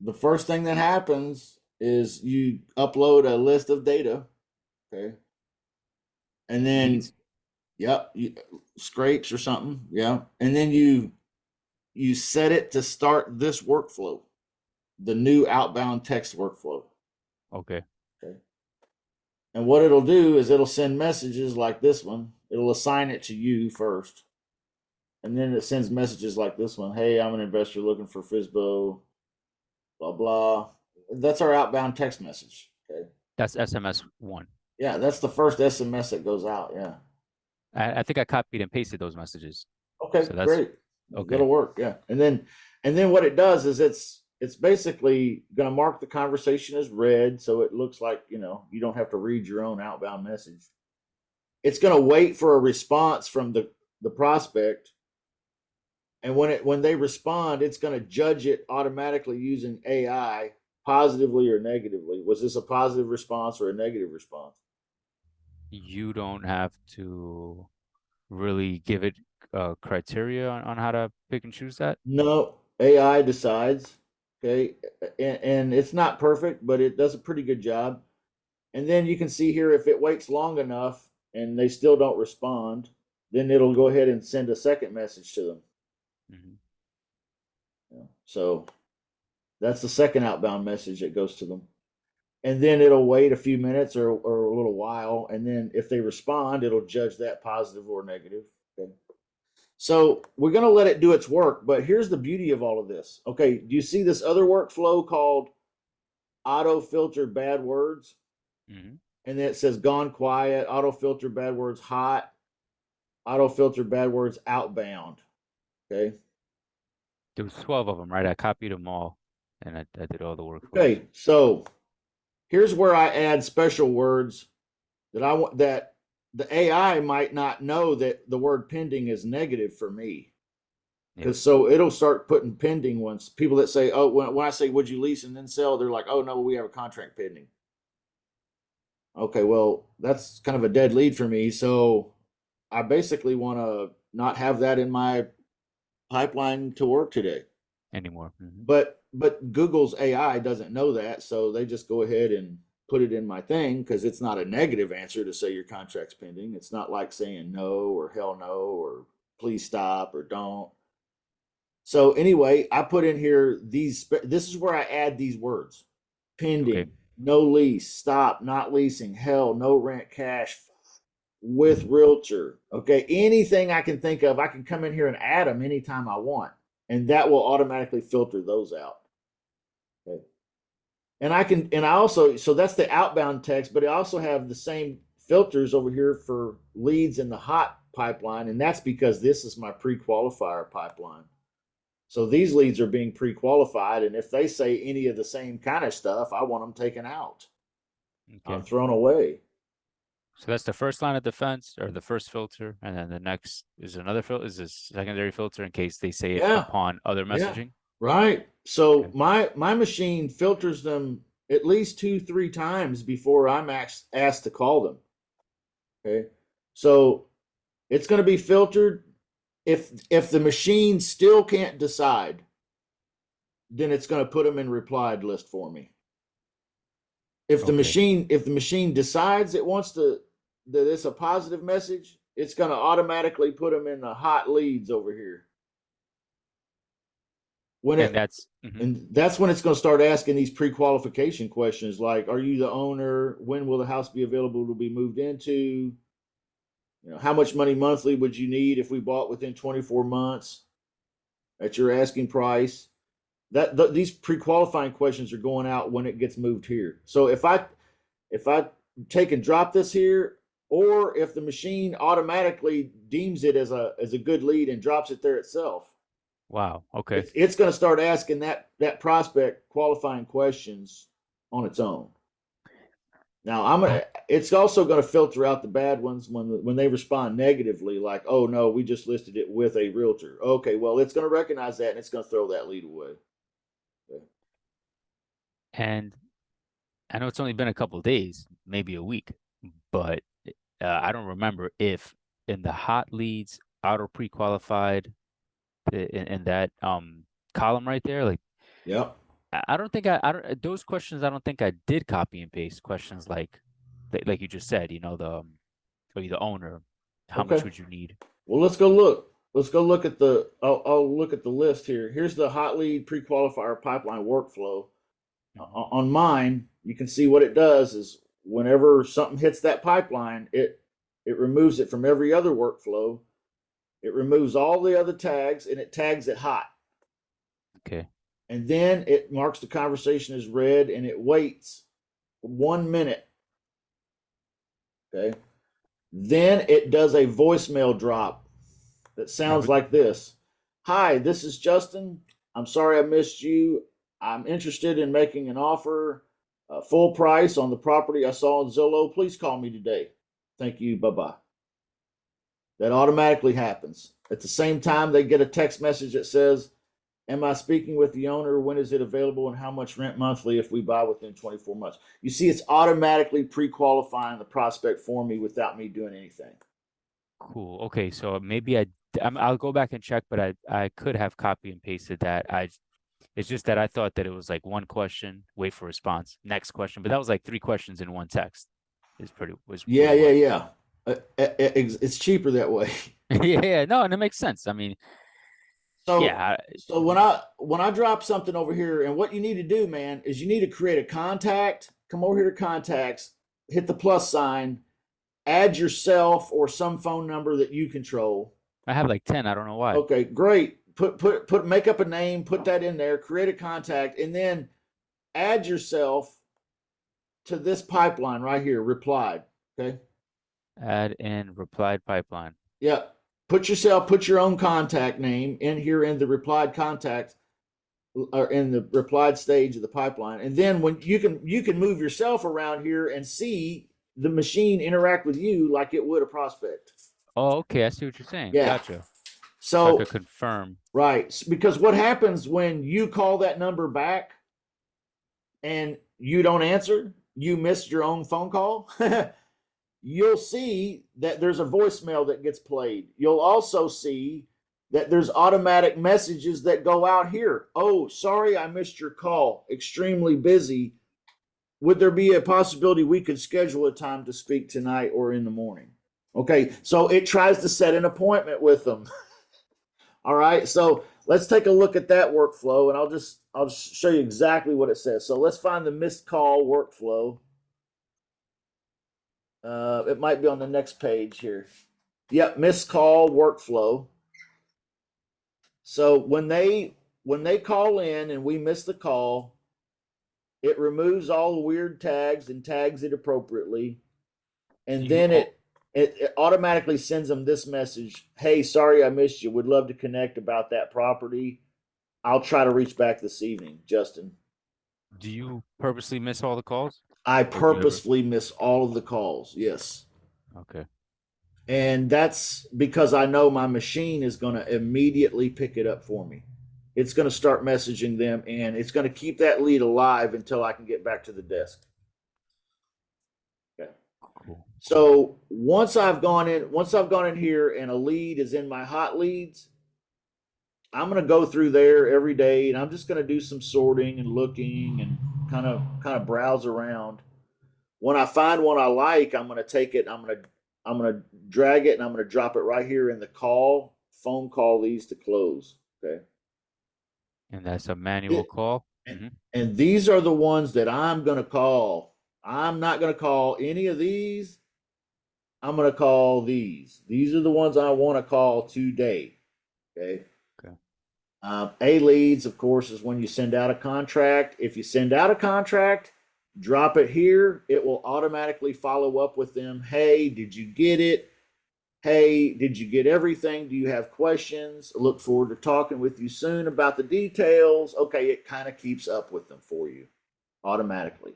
the first thing that happens is you upload a list of data, okay, and then Leads. yep, scrapes or something, yeah, and then you set it to start this workflow, the new outbound text workflow. Okay. Okay. And what it'll do is it'll send messages like this one. It'll assign it to you first. And then it sends messages like this one. Hey, I'm an investor looking for FISBO, blah, blah. That's our outbound text message. Okay. That's SMS one. Yeah, that's the first SMS that goes out. Yeah. I think I copied and pasted those messages. Okay, So that's great. okay. That'll work. Yeah. And then what it does is it's basically going to mark the conversation as read, so it looks like, you don't have to read your own outbound message. It's going to wait for a response from the prospect, and when they respond, it's going to judge it automatically using AI, positively or negatively. Was this a positive response or a negative response? You don't have to really give it criteria on how to pick and choose that No, AI decides. Okay, and it's not perfect, but it does a pretty good job. And then you can see here, if it waits long enough and they still don't respond, then it'll go ahead and send a second message to them. hmm Yeah. So that's the second outbound message that goes to them. And then it'll wait a few minutes or a little while. And then if they respond, it'll judge that positive or negative. Okay. So we're going to let it do its work. But here's the beauty of all of this. Okay. Do you see this other workflow called auto filter bad words? hmm And then it says gone quiet, auto filter bad words hot, auto filter bad words outbound. Okay. There was 12 of them, right? I copied them all and I did all the workflows. Okay. So here's where I add special words that I want, that the AI might not know that the word pending is negative for me. Yeah. Because so it'll start putting pending ones. People that say, oh, when I say, would you lease and then sell? They're like, oh, no, we have a contract pending. Okay, well, that's kind of a dead lead for me. So I basically want to not have that in my pipeline to work today. Anymore. But Google's AI doesn't know that, so they just go ahead and put it in my thing because it's not a negative answer to say your contract's pending. It's not like saying no or hell no or please stop or don't. So anyway, I put in here these. This is where I add these words: Okay. pending, no lease, stop, not leasing, hell, no rent, cash, with realtor. Okay, anything I can think of, I can come in here and add them anytime I want, and that will automatically filter those out. Okay. And I also, so that's the outbound text, but I also have the same filters over here for leads in the hot pipeline, and that's because this is my pre-qualifier pipeline. So these leads are being pre-qualified, and if they say any of the same kind of stuff, I want them taken out, Okay. thrown away. So that's the first line of defense or the first filter, and then the next is another filter, is a secondary filter in case they say it Yeah, upon other yeah, messaging. right. So Okay. my machine filters them at least 2-3 times before I'm asked to call them. Okay, so it's going to be filtered. If the machine still can't decide, then it's going to put them in replied list for me. Okay. If the machine decides it wants to, that it's a positive message, it's going to automatically put them in the hot leads over here. When And it that's And that's when it's going to start asking these pre-qualification questions like, are you the owner? When will the house be available to be moved into? How much money monthly would you need if we bought within 24 months at your asking price? These pre-qualifying questions are going out when it gets moved here. So if I take and drop this here, or if the machine automatically deems it as a good lead and drops it there itself, wow. Okay. it's going to start asking that prospect qualifying questions on its own. Now it's also going to filter out the bad ones when they respond negatively, like, oh no, we just listed it with a realtor. Okay, well, it's going to recognize that and it's going to throw that lead away. Okay. And I know it's only been a couple of days, maybe a week, but I don't remember if in the hot leads auto pre-qualified in that column right there, like Yep. I don't think I don't those questions. I don't think I did copy and paste questions like you just said. Are you the owner? How much Okay. would you need? Well, let's go look. Let's go look at the. I'll look at the list here. Here's the hot lead pre-qualifier pipeline workflow. Hmm. On mine, you can see what it does is whenever something hits that pipeline, it removes it from every other workflow. It removes all the other tags and it tags it hot. Okay. And then it marks the conversation as read and it waits 1 minute. Okay. Then it does a voicemail drop that Now, sounds like this. Hi, this is Justin. I'm sorry I missed you. I'm interested in making an offer, full price on the property I saw on Zillow. Please call me today. Thank you. Bye bye. That automatically happens. At the same time, they get a text message that says, am I speaking with the owner? When is it available? And how much rent monthly if we buy within 24 months? You see, it's automatically pre qualifying the prospect for me without me doing anything. cool. Okay, so maybe I'll go back and check, but I could have copy and pasted that. It's just that I thought that it was like one question, wait for response, next question, but that was like three questions in one text. Was Yeah, yeah, what. yeah. It's cheaper that way. Yeah, yeah, no, and it makes sense. I mean, So yeah, so when I drop something over here, and what you need to do, man, is you need to create a contact. Come over here to contacts, hit the plus sign, add yourself or some phone number that you control. I have like 10. I don't know why. Okay, great. Put make up a name, put that in there, create a contact, and then add yourself to this pipeline right here, replied. Okay. Add in replied pipeline. Yeah. Put your own contact name in here in the replied contact or in the replied stage of the pipeline. And then when you can move yourself around here and see the machine interact with you like it would a prospect. Oh, okay. I see what you're saying. Yeah. Gotcha. So I So could confirm. right. Because what happens when you call that number back and you don't answer, you missed your own phone call. You'll see that there's a voicemail that gets played. You'll also see that there's automatic messages that go out here. Oh, sorry, I missed your call. Extremely busy. Would there be a possibility we could schedule a time to speak tonight or in the morning? Okay, so it tries to set an appointment with them. All right, so let's take a look at that workflow, and I'll show you exactly what it says. So let's find the missed call workflow. It might be on the next page here. Yep, missed call workflow. So when they call in and we miss the call, it removes all the weird tags and tags it appropriately, Do and you then it automatically sends them this message: Hey, sorry I missed you. Would love to connect about that property. I'll try to reach back this evening, Justin. do you purposely miss all the calls? I Or do you ever? purposefully miss all of the calls. Yes. Okay. And that's because I know my machine is going to immediately pick it up for me. It's going to start messaging them and it's going to keep that lead alive until I can get back to the desk. Okay. Cool. Cool. So once I've gone in here and a lead is in my hot leads, I'm going to go through there every day and I'm just going to do some sorting and looking and kind of browse around. When I find one I like, I'm going to take it. I'm going to drag it and I'm going to drop it right here in the phone call these to close. Okay. And that's a manual It, call. and, Hmm. and these are the ones that I'm going to call. I'm not going to call any of these. I'm going to call these. These are the ones I want to call today. Okay. Okay. A leads, of course, is when you send out a contract. If you send out a contract, drop it here. It will automatically follow up with them. Hey, did you get it? Hey, did you get everything? Do you have questions? Look forward to talking with you soon about the details. Okay, it kind of keeps up with them for you automatically.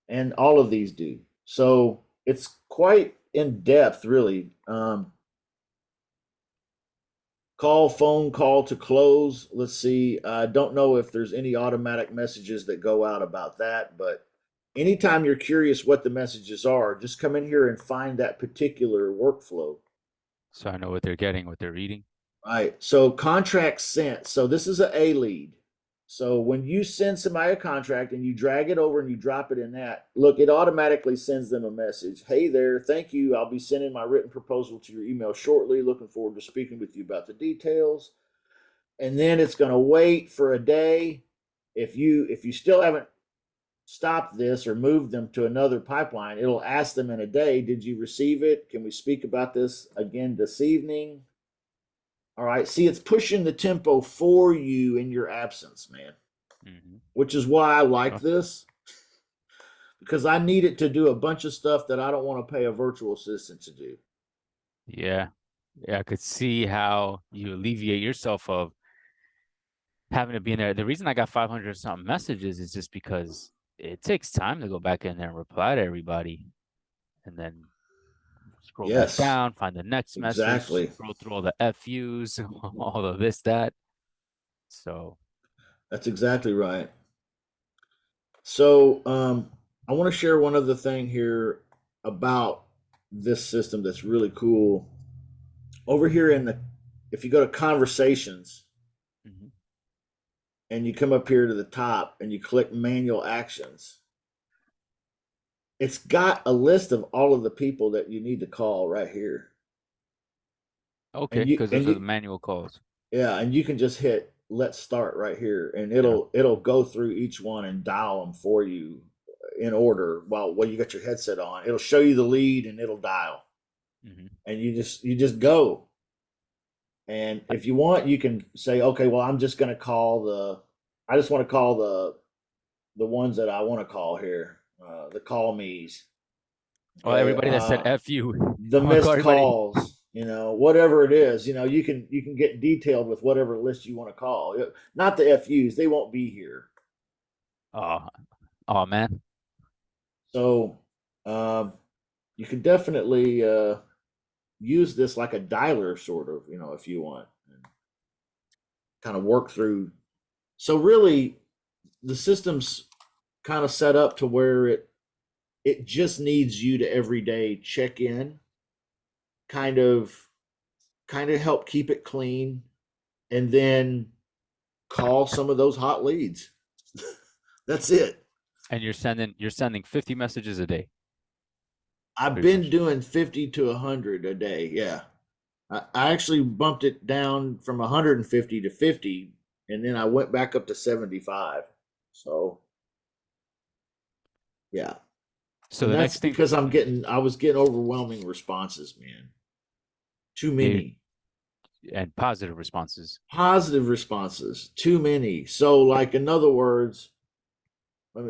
And all of these do. So it's quite in depth, really. Phone call to close. Let's see. I don't know if there's any automatic messages that go out about that, but anytime you're curious what the messages are, just come in here and find that particular workflow. So I know what they're getting, what they're reading. Right. So contract sent. So this is a lead. So when you send somebody a contract and you drag it over and you drop it in that, look, it automatically sends them a message. Hey there, thank you. I'll be sending my written proposal to your email shortly. Looking forward to speaking with you about the details. And then it's going to wait for a day. If you still haven't stopped this or moved them to another pipeline, it'll ask them in a day, did you receive it? Can we speak about this again this evening? All right. See, it's pushing the tempo for you in your absence, man. Mm-hmm. Which is why I like this, because I need it to do a bunch of stuff that I don't want to pay a virtual assistant to do. Yeah. Yeah, I could see how you alleviate yourself of having to be in there. The reason I got 500 something messages is just because it takes time to go back in there and reply to everybody, and then scroll back down, find the next message, scroll through all the FUs, all of this, that. So that's exactly right. So I want to share one other thing here about this system that's really cool. Over here if you go to conversations, mm-hmm. and you come up here to the top and you click manual actions, it's got a list of all of the people that you need to call right here. Okay, because those are the manual calls. Yeah, and you can just hit let's start right here, and it'll go through each one and dial them for you in order while you got your headset on. It'll show you the lead and it'll dial. Mm-hmm. And you just go. And if you want, you can say, okay, well, I'm just going to call I just want to call the ones that I want to call here, the call me's. Oh, everybody that said F you. The missed calls, whatever it is, you can get detailed with whatever list you want to call. Not the FUs, they won't be here. Oh man. So you can definitely use this like a dialer, sort of, if you want, and kind of work through. So really, the system's kind of set up to where it just needs you to every day check in, kind of help keep it clean, and then call some of those hot leads. That's it. And you're sending 50 messages a day. I've been doing 50 to 100 a day. Yeah. I actually bumped it down from 150 to 50, and then I went back up to 75. So yeah. So the next thing, because I was getting overwhelming responses, man. Too many. And positive responses. Positive responses. Too many. So, like, in other words, I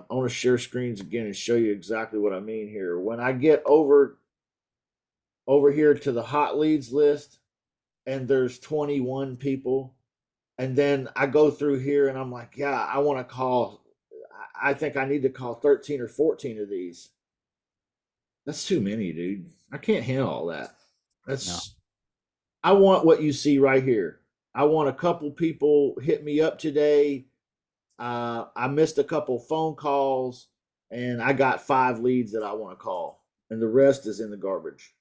want to share screens again and show you exactly what I mean here. When I get over here to the hot leads list, and there's 21 people, and then I go through here and I'm like, yeah, I want to call. I think I need to call 13 or 14 of these. That's too many, dude. I can't handle all that. I want what you see right here. I want a couple people hit me up today. I missed a couple phone calls, and I got 5 leads that I want to call, and the rest is in the garbage.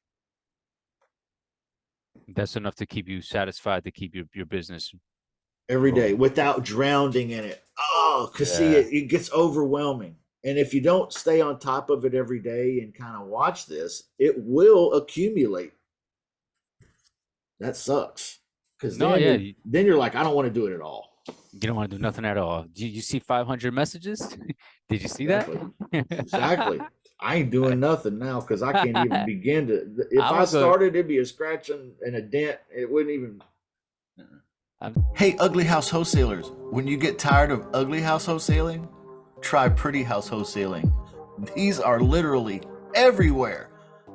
That's enough to keep you satisfied, to keep your business every day without drowning in it. Oh, because see, it gets overwhelming. And if you don't stay on top of it every day and kind of watch this, it will accumulate. That sucks. Because then you're like, I don't want to do it at all. You don't want to do nothing at all. You see 500 messages? Did you see that? Exactly. I ain't doing nothing now because I can't even begin to. If I started, it'd be a scratch and a dent. It wouldn't even. Hey, Ugly House Wholesalers. When you get tired of Ugly House Wholesaling, try Pretty House Wholesaling. These are literally everywhere.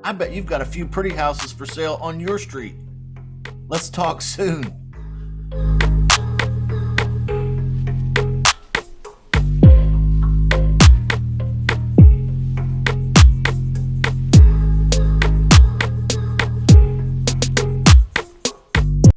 I bet you've got a few pretty houses for sale on your street. Let's talk soon.